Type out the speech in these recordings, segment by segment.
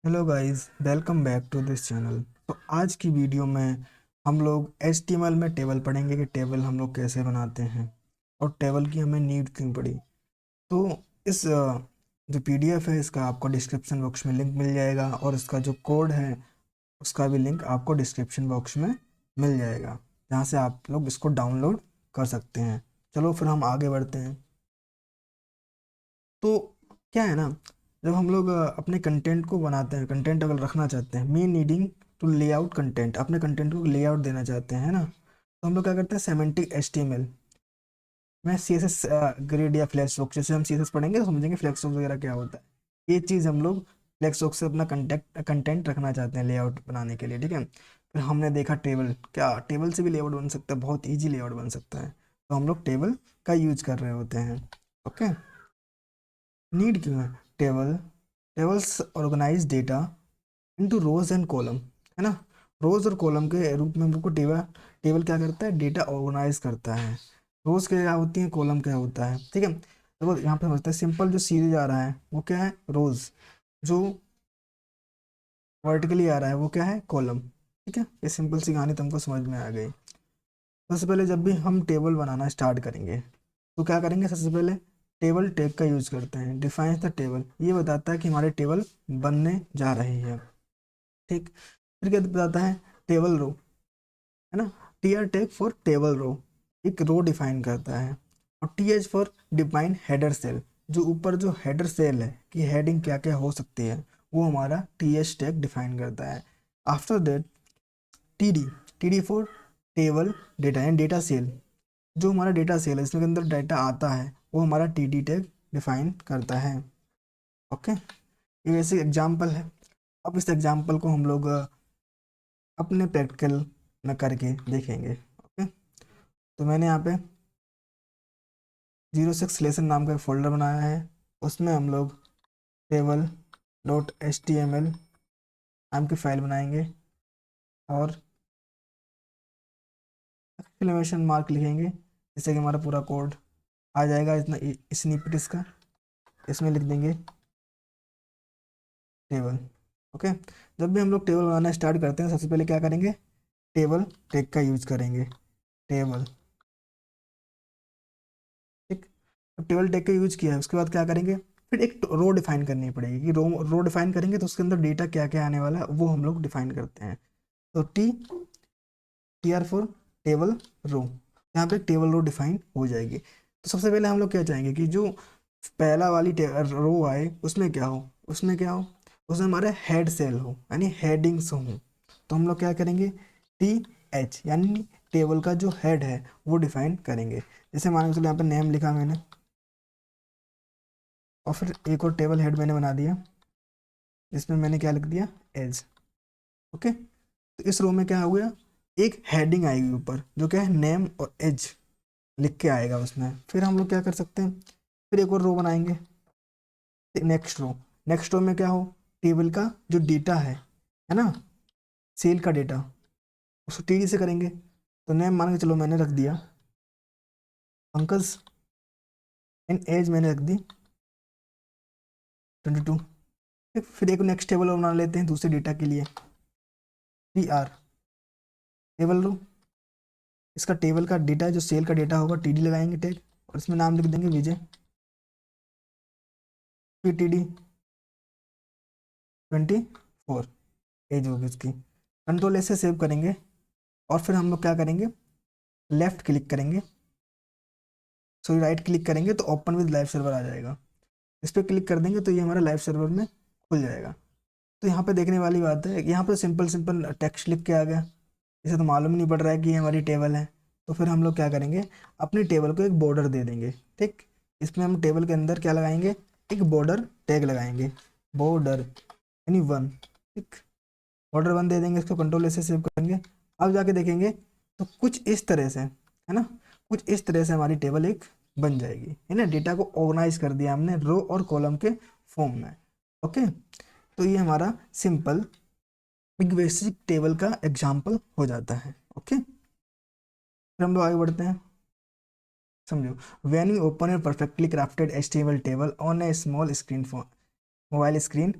Hello guys, welcome back to this channel. तो आज की वीडियो में हम लोग HTML में टेबल पढ़ेंगे कि टेबल हम लोग कैसे बनाते हैं और टेबल की हमें नीड क्यों पड़ी। तो इस जो PDF है इसका आपको डिस्क्रिप्शन बॉक्स में लिंक मिल जाएगा और इसका जो कोड है उसका भी लिंक आपको डिस्क्रिप्शन बॉक्स में मिल जाएगा, जहाँ से आप लोग इसको डाउनलोड कर सकते हैं। चलो फिर हम आगे बढ़ते हैं। तो क्या है ना, जब हम लोग अपने कंटेंट को बनाते हैं, कंटेंट अगर रखना चाहते हैं, मी नीडिंग टू ले आउट कंटेंट, अपने कंटेंट को लेआउट देना चाहते हैं ना, तो हम लोग क्या करते हैं, सेमेंटिक HTML में CSS ग्रिड या फ्लैक्सबॉक्स, जैसे हम CSS पढ़ेंगे तो समझेंगे फ्लैक्सबॉक्स वगैरह क्या होता है। ये चीज़ हम लोग फ्लैक्सबॉक्स से अपना कंटेंट रखना चाहते हैं लेआउट बनाने के लिए, ठीक है। फिर हमने देखा टेबल, क्या टेबल से भी लेआउट बन सकता है, बहुत ईजी लेआउट बन सकता है। तो हम लोग टेबल का यूज कर रहे होते हैं। ओके, नीड क्यों है table? Tables organise data into rows and column, है ना। रोज और कॉलम के रूप में हम लोग को टेबल टेबल क्या करता है, डेटा ऑर्गेनाइज करता है। रोज क्या होती है, कॉलम क्या होता है, ठीक है। देखो यहाँ पे समझते हैं, सिंपल जो सीरीज आ रहा है वो क्या है, रोज। जो वर्टिकली आ रहा है वो क्या है, कॉलम। ठीक है, ये सिंपल सी कहानी तुमको समझ में आ गई। सबसे पहले जब भी हम टेबल बनाना स्टार्ट करेंगे तो क्या करेंगे, सबसे पहले टेबल टैग का यूज करते हैं। डिफाइंस द टेबल, ये बताता है कि हमारे टेबल बनने जा रही है। ठीक, फिर क्या बताता है, टेबल रो, है ना। TR tag for table row, एक रो डिफाइन करता है। और TH for define header cell, जो ऊपर जो हेडर सेल है कि हेडिंग क्या क्या हो सकती है, वो हमारा TH टैग डिफाइन करता है। After that TD, TD for table data and data cell, जो हमारा डेटा सेल है इसमें के अंदर डाटा आता है वो हमारा TD टैग डिफाइन करता है। ओके, ये वैसे एग्जाम्पल है। अब इस एग्जाम्पल को हम लोग अपने प्रैक्टिकल में करके देखेंगे। ओके, तो मैंने यहाँ पे 06 लेसन नाम का एक फोल्डर बनाया है। उसमें हम लोग table.html नाम की फाइल बनाएंगे और एक्सक्लेमेशन मार्क लिखेंगे, जिससे कि हमारा पूरा कोड आ जाएगा। इतना स्निपेट इसका, इसमें लिख देंगे टेबल। ओके, जब भी हम लोग टेबल बनाना स्टार्ट करते हैं सबसे पहले क्या करेंगे, टेबल टैग का यूज करेंगे। टेबल, ठीक। अब टेबल टैग का यूज किया है, उसके बाद क्या करेंगे, फिर एक रो डिफाइन करनी पड़ेगी कि रो डिफाइन करेंगे तो उसके अंदर डेटा क्या क्या आने वाला है वो हम लोग डिफाइन करते हैं। तो TR फोर टेबल रो, यहाँ पे टेबल रो डिफाइन हो जाएगी। तो सबसे पहले हम लोग क्या चाहेंगे कि जो पहला वाली रो आए उसमें क्या हो, उसमें क्या हो, उसमें हमारे हेड सेल हो यानी हेडिंग्स हो। तो हम लोग क्या करेंगे, TH यानी टेबल का जो हेड है वो डिफाइन करेंगे। जैसे मान के चलो यहाँ पे नेम लिखा मैंने और फिर एक और टेबल हेड मैंने बना दिया जिसमें मैंने क्या लिख दिया, एज। ओके, तो इस रो में क्या हो गया, एक हेडिंग आएगी ऊपर जो क्या है, नेम और एज लिख के आएगा उसमें। फिर हम लोग क्या कर सकते हैं, फिर एक और रो बनाएंगे, नेक्स्ट रो। नेक्स्ट रो में क्या हो, टेबल का जो डेटा है ना, सेल का डेटा, उसको TD से करेंगे। तो नेम मान के चलो मैंने रख दिया पंकज, एंड एज मैंने रख दी 22। फिर एक नेक्स्ट टेबल बना लेते हैं दूसरे डेटा के लिए, TR टेबल रो। इसका टेबल का डेटा जो सेल का डेटा होगा TD लगाएंगे टैग, और इसमें नाम लिख देंगे विजय। फिर TD 24 एज होगी उसकी। कंट्रोल ऐसे सेव करेंगे और फिर हम लोग क्या करेंगे, लेफ्ट क्लिक करेंगे, सॉरी राइट क्लिक करेंगे तो ओपन विद लाइव सर्वर आ जाएगा। इस पर क्लिक कर देंगे तो ये हमारा लाइव सर्वर में खुल जाएगा। तो यहाँ पे देखने वाली बात है, यहाँ पे सिंपल सिंपल टेक्स्ट लिख के आ गया, इसे तो मालूम ही नहीं पड़ रहा है कि ये हमारी टेबल है। तो फिर हम लोग क्या करेंगे, अपनी टेबल को एक बॉर्डर दे देंगे। ठीक, इसमें हम टेबल के अंदर क्या लगाएंगे, एक बॉर्डर टैग लगाएंगे, बॉर्डर यानी 1। ठीक, बॉर्डर 1 दे देंगे, इसको कंट्रोल ऐसे सेव करेंगे। अब जाके देखेंगे तो कुछ इस तरह से, है ना, कुछ इस तरह से हमारी टेबल एक बन जाएगी, है ना। डेटा को ऑर्गेनाइज कर दिया हमने रो और कॉलम के फॉर्म में। ओके, तो ये हमारा सिंपल एक बेसिक टेबल का एग्जाम्पल हो जाता है। ओके, फिर हम लोग आगे बढ़ते हैं। समझो, when you open A perfectly crafted HTML table on A small screen for mobile screen,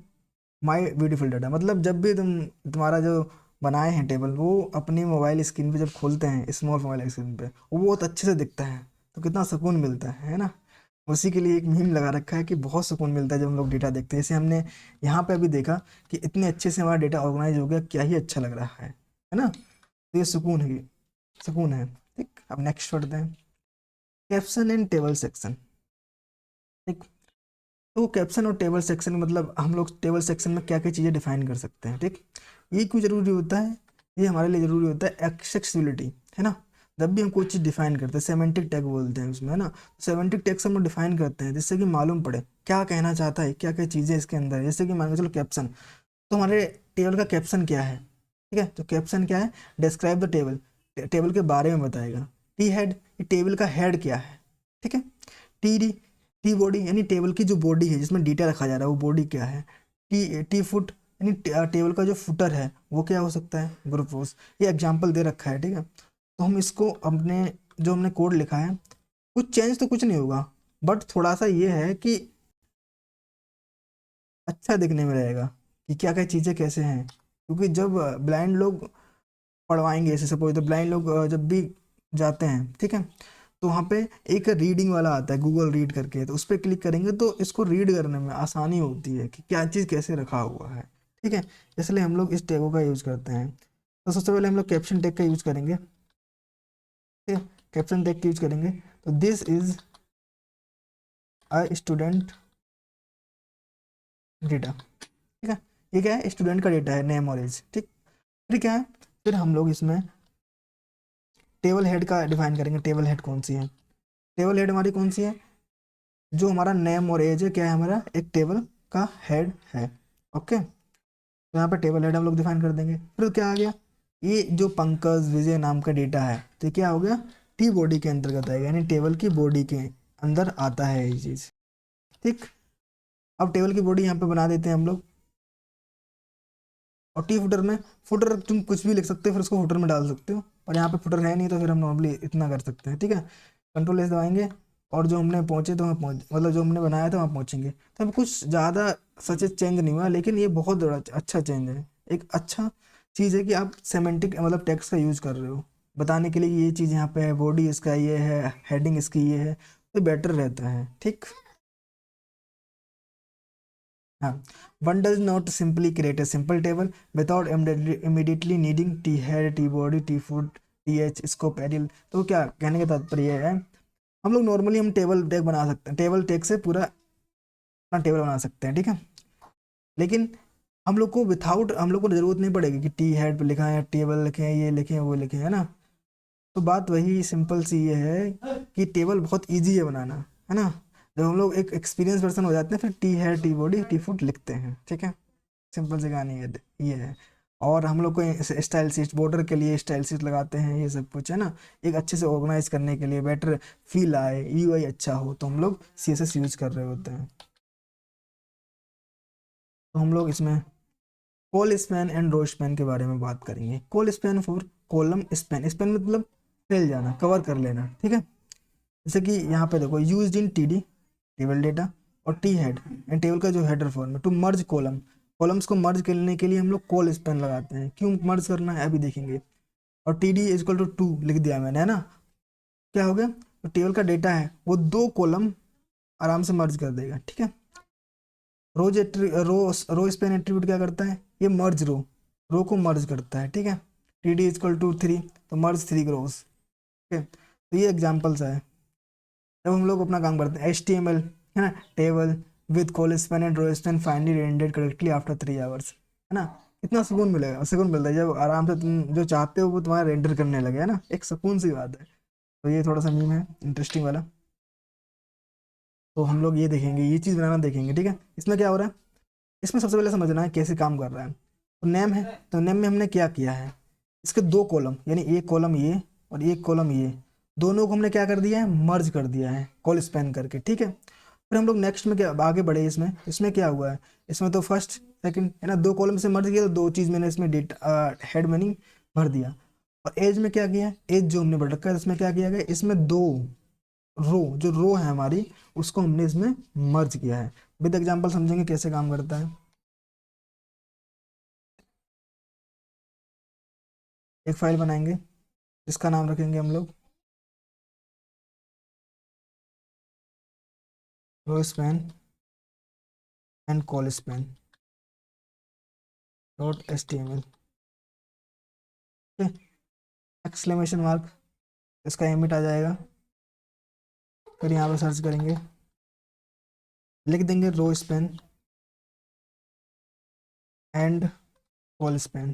my beautiful data, मतलब जब भी तुम्हारा जो बनाए हैं टेबल वो अपनी मोबाइल स्क्रीन पे जब खोलते हैं, स्मॉल मोबाइल स्क्रीन पे, वो बहुत अच्छे से दिखता है, तो कितना सुकून मिलता है ना। उसी के लिए एक मीम लगा रखा है कि बहुत सुकून मिलता है जब हम लोग डेटा देखते हैं। जैसे हमने यहाँ पे अभी देखा कि इतने अच्छे से हमारा डेटा ऑर्गेनाइज हो गया, क्या ही अच्छा लग रहा है ना। तो ये सुकून है, सुकून है। ठीक, अब नेक्स्ट पढ़ते हैं, कैप्शन एंड टेबल सेक्शन। ठीक, तो कैप्शन और टेबल सेक्शन मतलब हम लोग टेबल सेक्शन में क्या क्या चीज़ें डिफाइन कर सकते हैं। ठीक, ये क्यों जरूरी होता है, ये हमारे लिए जरूरी होता है एक्सेसिबिलिटी, है ना। जब भी हम कोई चीज़ डिफाइन करते हैं, सेमेंटिक टैग बोलते हैं उसमें, है ना। सेमेंटिक टैग हम लोग डिफाइन करते हैं जिससे कि मालूम पड़े क्या कहना चाहता है, क्या क्या चीज़ें इसके अंदर है। जैसे कि मान के चलो कैप्शन, तो हमारे टेबल का कैप्शन क्या है, ठीक है। तो कैप्शन क्या है, डिस्क्राइब द टेबल, टेबल के बारे में बताएगा। टी हेड, ये टेबल का हेड क्या है, ठीक है। टी डी, टी बॉडी यानी टेबल की जो बॉडी है जिसमें डेटा रखा जा रहा है वो बॉडी क्या है। टी फुट यानी टेबल का जो फुटर है वो क्या हो सकता है, ग्रुप फोर्स। ये एग्जाम्पल दे रखा है, ठीक है। तो हम इसको अपने जो हमने कोड लिखा है, कुछ चेंज तो कुछ नहीं होगा, बट थोड़ा सा ये है कि अच्छा दिखने में रहेगा कि क्या क्या चीज़ें कैसे हैं। क्योंकि जब ब्लाइंड लोग पढ़वाएंगे, ऐसे सपोज तो ब्लाइंड लोग जब भी जाते हैं, ठीक है, तो वहाँ पे एक रीडिंग वाला आता है गूगल रीड करके, तो उस पर क्लिक करेंगे तो इसको रीड करने में आसानी होती है कि क्या चीज़ कैसे रखा हुआ है, ठीक है। इसलिए हम लोग इस टैगों का यूज़ करते हैं। तो सबसे पहले हम लोग कैप्शन टैग का यूज़ करेंगे, ठीक है। कैप्शन टैग का यूज़ करेंगे, तो this is a student data, ठीक है। ये क्या है, स्टूडेंट का डेटा है, नेम और एज, ठीक। फिर क्या है, फिर हम लोग इसमें टेबल हेड का डिफाइन करेंगे। टेबल हेड कौन सी है, टेबल हेड हमारी कौन सी है, जो हमारा नेम और एज है, क्या है हमारा एक टेबल का हेड है। ओके, तो यहाँ पे टेबल हेड हम लोग डिफाइन कर देंगे। फिर क्या आ गया, ये जो पंकज विजय नाम का डेटा है, तो ये क्या हो गया, टी बॉडी के अंतर्गत आएगा, यानी टेबल की बॉडी के अंदर आता है ये चीज़। ठीक, अब टेबल की बॉडी यहाँ पे बना देते हैं हम लोग। और टी फुटर में, फुटर तुम कुछ भी लिख सकते हो, फिर उसको फुटर में डाल सकते हो, और यहाँ पे फुटर है नहीं तो फिर हम नॉर्मली इतना कर सकते हैं, ठीक है। कंट्रोल एस दबाएंगे और जो हमने पहुँचे तो वहाँ पहुँच, मतलब जो हमने बनाया था वहाँ पहुँचेंगे। तो अब कुछ ज़्यादा सच चेंज नहीं हुआ, लेकिन ये बहुत बड़ा अच्छा चेंज है। एक अच्छा चीज़ है कि आप सेमेंटिक मतलब टेक्स्ट का यूज़ कर रहे हो बताने के लिए कि ये चीज़ यहाँ पे है, बॉडी इसका ये है, हेडिंग इसकी ये है, तो बेटर रहता है। ठीक, हाँ, one does not simply create a simple table without immediately needing t head, t body, t foot, th scope, array। तो क्या कहने का तात्पर्य है, हम लोग नॉर्मली हम टेबल टैग बना सकते हैं, टेबल टैग से पूरा अपना टेबल बना सकते हैं, ठीक है। लेकिन हम लोग को विथाउट, हम लोग को जरूरत नहीं पड़ेगी कि टी हेड पे लिखा है, टेबल लिखे हैं, ये लिखे हैं, वो लिखे हैं, है ना। तो बात वही सिंपल सी ये है कि टेबल बहुत इजी है बनाना, है ना। जब हम लोग एक एक्सपीरियंस पर्सन हो जाते हैं फिर T head, T body, T foot लिखते हैं, ठीक है। सिंपल सी कहानी है ये है। और हम लोग को स्टाइल शीट, बॉर्डर के लिए स्टाइल शीट लगाते हैं, ये सब कुछ है ना, एक अच्छे से ऑर्गेनाइज करने के लिए, बेटर फील आए, यूआई अच्छा हो, तो हम लोग सीएसएस यूज कर रहे होते हैं। तो हम लोग इसमें col span and row span के बारे में बात करेंगे। Col span for column span, span मतलब फैल जाना, कवर कर लेना, ठीक है। जैसे कि यहाँ पे देखो, use in T D table data, और टी हेड एंड टेबल का जो हेडर फॉर्म है, टू मर्ज कॉलम, कॉलम्स को मर्ज करने के लिए हम लोग कॉल स्पैन लगाते हैं। क्यों मर्ज करना है अभी देखेंगे। और T D is equal to 2 लिख दिया मैंने, है ना। क्या हो गया, तो टेबल का डेटा है वो दो कॉलम आराम से मर्ज कर देगा, ठीक है। रो रो स्पैन एट्रीब्यूट क्या करता है, ये मर्ज रो को मर्ज करता है, ठीक है। T D is equal to 3, तो मर्ज 3 रोज, ठीक है। तो ये एग्जाम्पल्स है। जब हम लोग अपना काम करते हैं, HTML, है ना, table with col span and row span finally rendered correctly after 3 hours, है ना। कितना सुकून मिलेगा, सुकून मिलता है जब आराम से तुम जो चाहते हो वो तुम्हारा रेंडर करने लगे, है ना, एक सुकून सी बात है। तो ये थोड़ा सा मीम है इंटरेस्टिंग वाला। तो हम लोग ये देखेंगे, ये चीज़ बनाना देखेंगे, ठीक है। इसमें क्या हो रहा है, इसमें सबसे पहले समझना है कैसे काम कर रहा है। तो नेम है, तो नेम में हमने क्या किया है, इसके दो कॉलम, यानी एक कॉलम ये और एक कॉलम ये, दोनों को हमने क्या कर दिया है, मर्ज कर दिया है कॉल स्पैन करके, ठीक है। फिर हम लोग नेक्स्ट में क्या आगे बढ़े, इसमें इसमें क्या हुआ है, इसमें तो फर्स्ट सेकंड, है ना, दो कॉलम से मर्ज किया, तो दो चीज़ मैंने इसमें डेटा हेड मीनिंग भर दिया। और एज में क्या किया, एज जो हमने बढ़ रखा है इसमें क्या किया गया, इसमें दो रो, जो रो है हमारी, उसको हमने इसमें मर्ज किया है। विद एग्जांपल समझेंगे कैसे काम करता है। एक फाइल बनाएंगे जिसका नाम रखेंगे हम लोग row span and col span .html। Exclamation mark, इसका एमिट आ जाएगा। फिर यहाँ पर सर्च करेंगे, लिख देंगे row span and col span.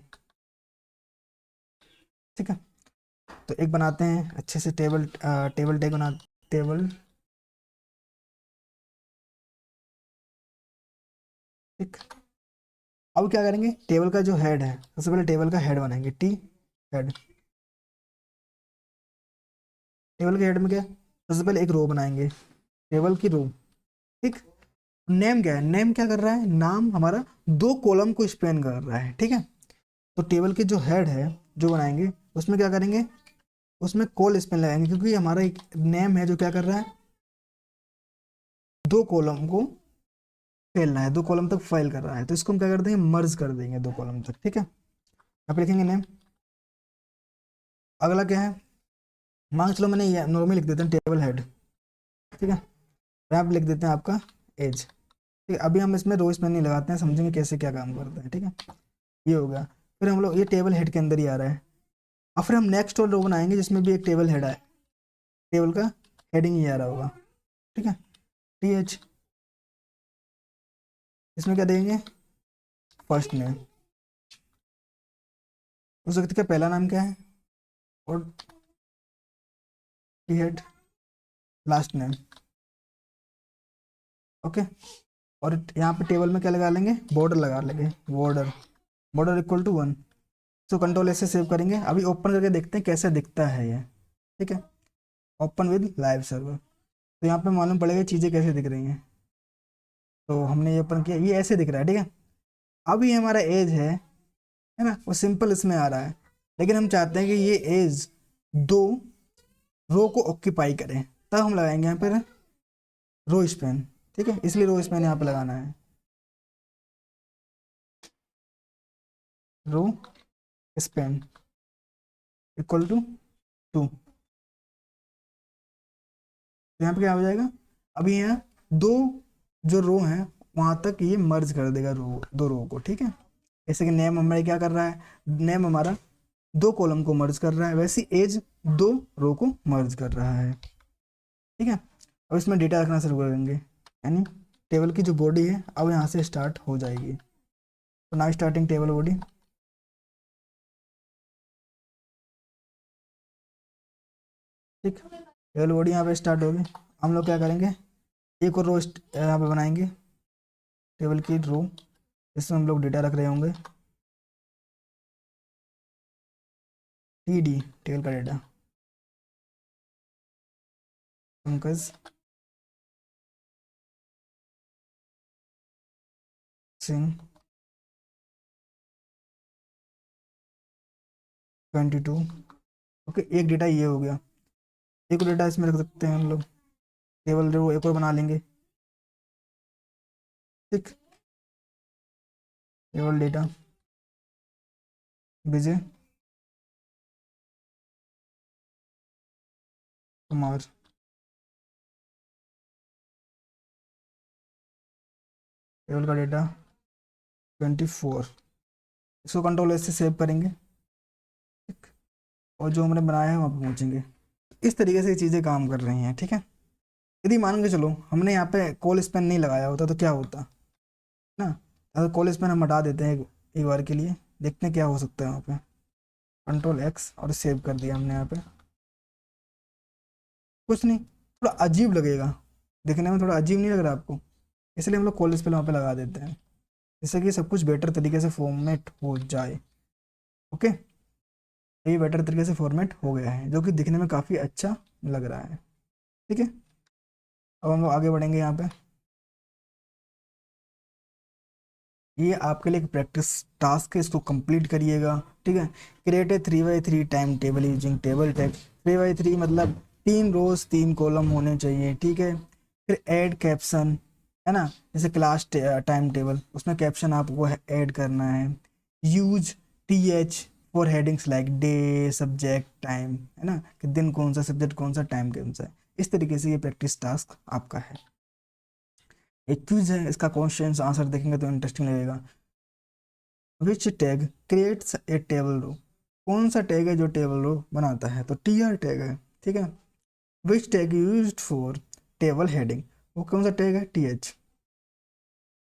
ठीक है, तो एक बनाते हैं अच्छे से टेबल टेबल टैग बना, टेबल। ठीक, अब क्या करेंगे, टेबल का जो हेड है, सबसे पहले टेबल का हेड बनाएंगे, टी हेड। टेबल के हेड में क्या, सबसे पहले एक रो बनाएंगे, टेबल की रो। ठीक, नेम क्या है, नेम क्या कर रहा है, नाम हमारा दो कॉलम को स्पेन कर रहा है। ठीक है, तो टेबल के जो हेड है जो बनाएंगे उसमें क्या करेंगे, उसमें कॉल स्पेन लगाएंगे, क्योंकि हमारा एक नेम है जो क्या कर रहा है, दो कॉलम को फैलना है, दो कॉलम तक फाइल कर रहा है, तो इसको हम क्या कर देंगे, मर्ज कर देंगे दो कॉलम तक। ठीक है, यहाँ पे लिखेंगे नेम। अगला क्या है, मान चलो मैंने ये नॉर्मल लिख देते हैं टेबल हेड। ठीक है, यहाँ पे लिख देते हैं आपका एज। ठीक है, अभी हम इसमें रो स्पेन नहीं लगाते हैं, समझेंगे कैसे क्या काम करता है। ठीक है, ये हो गया। फिर हम लोग ये टेबल हेड के अंदर ही आ रहा है। और फिर हम नेक्स्ट और रो बनाएंगे जिसमें भी एक टेबल हेड है, टेबल का हेडिंग ही आ रहा होगा। ठीक है, टी एच, इसमें क्या देंगे, फर्स्ट नेम, उस व्यक्ति का पहला नाम क्या है, और T head last name. Okay, और यहाँ पे टेबल में क्या लगा लेंगे, बॉर्डर लगा लेंगे, बॉर्डर, बॉर्डर इक्वल टू 1। तो कंट्रोल ऐसे सेव करेंगे। अभी ओपन करके देखते हैं कैसे दिखता है ये। ठीक है, ओपन विद लाइव सर्वर, तो यहाँ पे मालूम पड़ेगा चीज़ें कैसे दिख रही हैं। तो हमने ये ओपन किया, ये ऐसे दिख रहा है। ठीक है, अब ये हमारा एज है ना, वो सिंपल इसमें आ रहा है, लेकिन हम चाहते हैं कि ये एज दो रो को ऑक्यूपाई करें, तब हम लगाएंगे यहाँ पर रो स्पैन। ठीक है, इसलिए रो स्पैन यहाँ पे लगाना है, रो स्पैन इक्वल टू 2। तो यहाँ पे क्या हो जाएगा, अभी यहाँ दो जो रो हैं वहां तक ये मर्ज कर देगा रो, दो रो को। ठीक है, जैसे कि नेम हमारे क्या कर रहा है, नेम हमारा दो कॉलम को मर्ज कर रहा है, वैसे एज दो रो को मर्ज कर रहा है। ठीक है, अब इसमें डेटा रखना शुरू करेंगे, यानी टेबल की जो बॉडी है अब यहाँ से स्टार्ट हो जाएगी। तो नाउ स्टार्टिंग टेबल बॉडी। ठीक, टेबल बॉडी यहाँ पे स्टार्ट होगी। हम लोग क्या करेंगे, एक और रो यहाँ पे बनाएंगे, टेबल की रो, इसमें हम लोग डेटा रख रहे होंगे, टी डी, टेबल का डेटा, पंकज सिंह 22। ओके, एक डेटा ये हो गया, एक और डेटा इसमें रख सकते हैं हम लोग, टेबल रो एक और बना लेंगे। ठीक, table data Vijay Kumar, table का डेटा 24। इसको कंट्रोल एस से सेव करेंगे। ठीक, और जो हमने बनाया है वहाँ पे पहुँचेंगे। इस तरीके से ये चीज़ें काम कर रही हैं। ठीक है, यदि मान के चलो हमने यहाँ पे कॉल स्पेन नहीं लगाया होता तो क्या होता ना, अगर कॉल स्पेन हम हटा देते हैं एक बार के लिए, देखते हैं क्या हो सकता है वहाँ पे। कंट्रोल एक्स और सेव कर दिया हमने यहाँ पे, कुछ नहीं, थोड़ा अजीब लगेगा, देखने में थोड़ा अजीब नहीं लग रहा आपको, इसलिए हम लोग कॉल स्पेन वहाँ पे लगा देते हैं, जिससे कि सब कुछ बेटर तरीके से फॉर्मेट हो जाए। ओके, तो ये बेटर तरीके से फॉर्मेट हो गया है, जो कि दिखने में काफ़ी अच्छा लग रहा है। ठीक है, अब हम लोग आगे बढ़ेंगे यहाँ पे। ये आपके लिए एक प्रैक्टिस टास्क है, इसको कंप्लीट करिएगा। ठीक है, create a 3x3 time table using table tag. 3x3 मतलब 3 रोज 3 कॉलम होने चाहिए। ठीक है, फिर ऐड कैप्शन, है ना, जैसे क्लास टाइम टेबल, उसमें कैप्शन आपको ऐड करना है। Use T H for headings like day, subject, time, है ना, कि दिन कौन सा, सब्जेक्ट कौन सा, टाइम कौन सा है। इस तरीके से ये प्रैक्टिस टास्क आपका है। एक क्विज है, इसका क्वेश्चन आंसर देखेंगे तो इंटरेस्टिंग लगेगा। Which tag creates a table row, कौन सा टैग है जो टेबल रो बनाता है, तो टीआर टैग है, ठीक है। Which tag used for table heading, वो कौन सा टैग है, TH.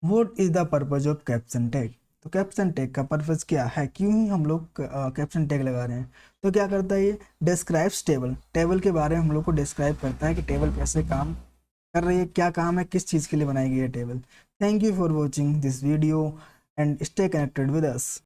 What is the purpose of caption tag, तो कैप्शन टैग का पर्पज क्या है, क्यों ही हम लोग कैप्शन टैग लगा रहे हैं। तो क्या करता है ये, डिस्क्राइब्स टेबल, टेबल के बारे में हम लोग को डिस्क्राइब करता है कि टेबल कैसे काम कर रही है, क्या काम है, किस चीज़ के लिए बनाई गई है table. Thank you for watching this video and stay connected with us.